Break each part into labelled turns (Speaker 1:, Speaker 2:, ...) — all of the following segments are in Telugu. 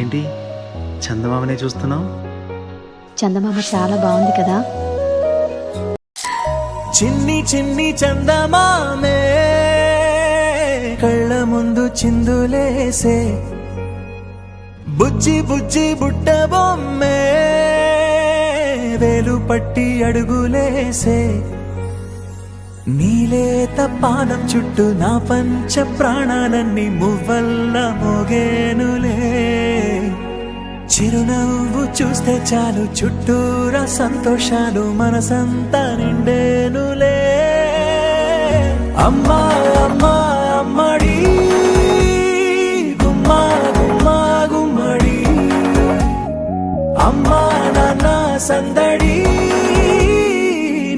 Speaker 1: ఏంటి చందమామనే చూస్తున్నావు?
Speaker 2: చందమామ చాలా బాగుంది కదా.
Speaker 3: చిన్ని చిన్ని చందమామే కళ్ళ ముందు చిందులేసే, బుజ్జి బుజ్జి బుట్ట బొమ్మే వేలు పట్టి అడుగులేసే, నీలేత పానం చుట్టూ నా పంచ ప్రాణాలన్నీ మువ్వల్ల మోగేనులే, చిరునవ్వు చూస్తే చాలు చుట్టూరా సంతోషాలు మనసంతా నిండేనులే. అమ్మా అమ్మా అమ్మడి గుమ్మా గుమ్మా గుమ్మడి, అమ్మా నాన్న సందడి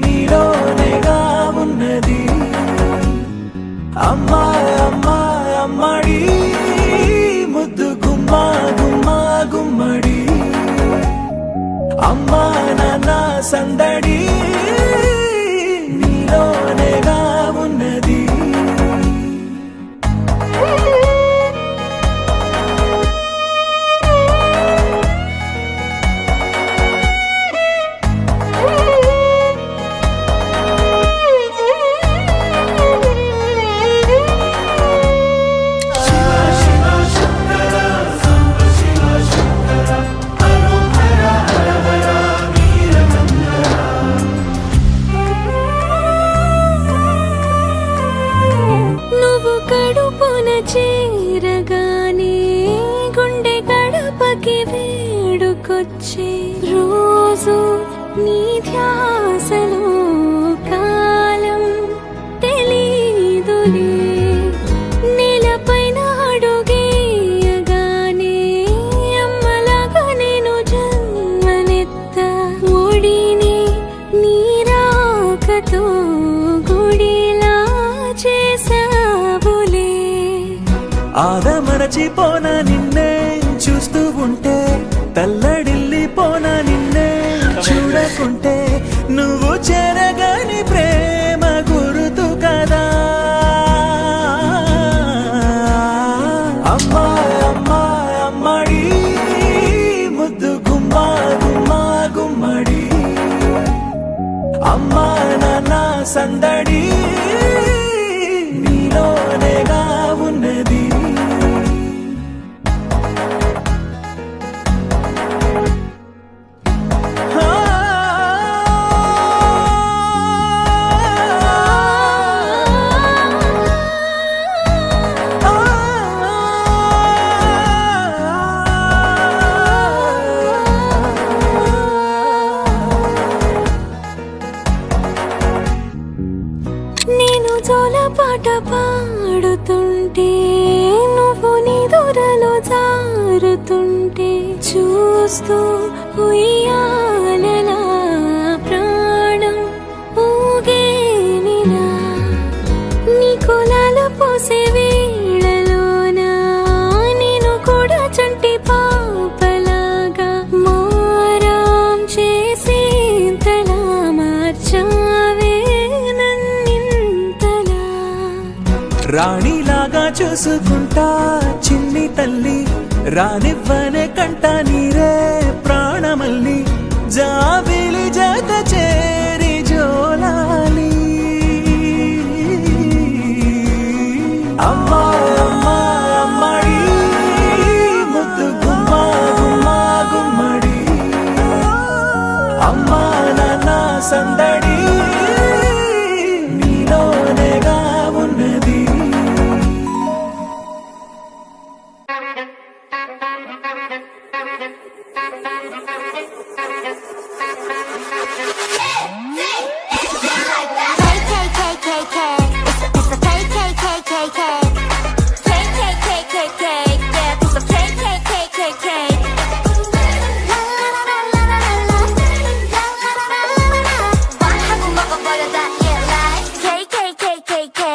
Speaker 3: నీలోనేగా ఉన్నది. అమ్మా అమ్మా అమ్మడి ముద్దు గుమ్మా గుమ్మా గుమ్మడి, అమ్మా నాన్న సందడి నీలోనేగా ఉన్నది.
Speaker 4: చేరగానే గుండె గడపకి వేడుకొచ్చే రోజు నీ ధ్యాసలో కాలం తెలీదులే, నేలపైన అడుగేయగానే అమ్మలాగా నేను జన్మనెత్త, ఒడిని నీ రాకతో గుడిలా చేసావులే.
Speaker 3: ఆదమరచిపోనా నిన్నే చూస్తూ ఉంటే, తల్లడిల్లిపోనా నిన్నే చూడకుంటే, నువ్వు చెరగని ప్రేమ గురుతు కదా. అమ్మా అమ్మా అమ్మడి ముద్దు గుమ్మా గుమ్మా గుమ్మడి, అమ్మా నాన్న సందడి నీలోనేగా ఉన్నది.
Speaker 4: నేను జోలపాట పాడుతుంటే, నువ్వు నీ దూరలో జారుతుంటే, చూస్తూ ఉయ్యాలలా ప్రాణం ఊగేనిలా, నీ కులాల పోసే వేళలోనా నేను కూడా చంటి పాపలాగా మారాం చేసేంతలా మార్చావే.
Speaker 3: రాణిలాగా చూసుకుంటా చిన్ని తల్లి, రానివ్వనే కంట నీరే ప్రాణమల్లి, జాబిలి జత చేరి జోలాలి. అమ్మా అమ్మా అమ్మడి ముద్దు గుమ్మా గుమ్మా గుమ్మడి, అమ్మా నాన్న సందడి నీలోనేగా ఉన్నది.
Speaker 4: KKKK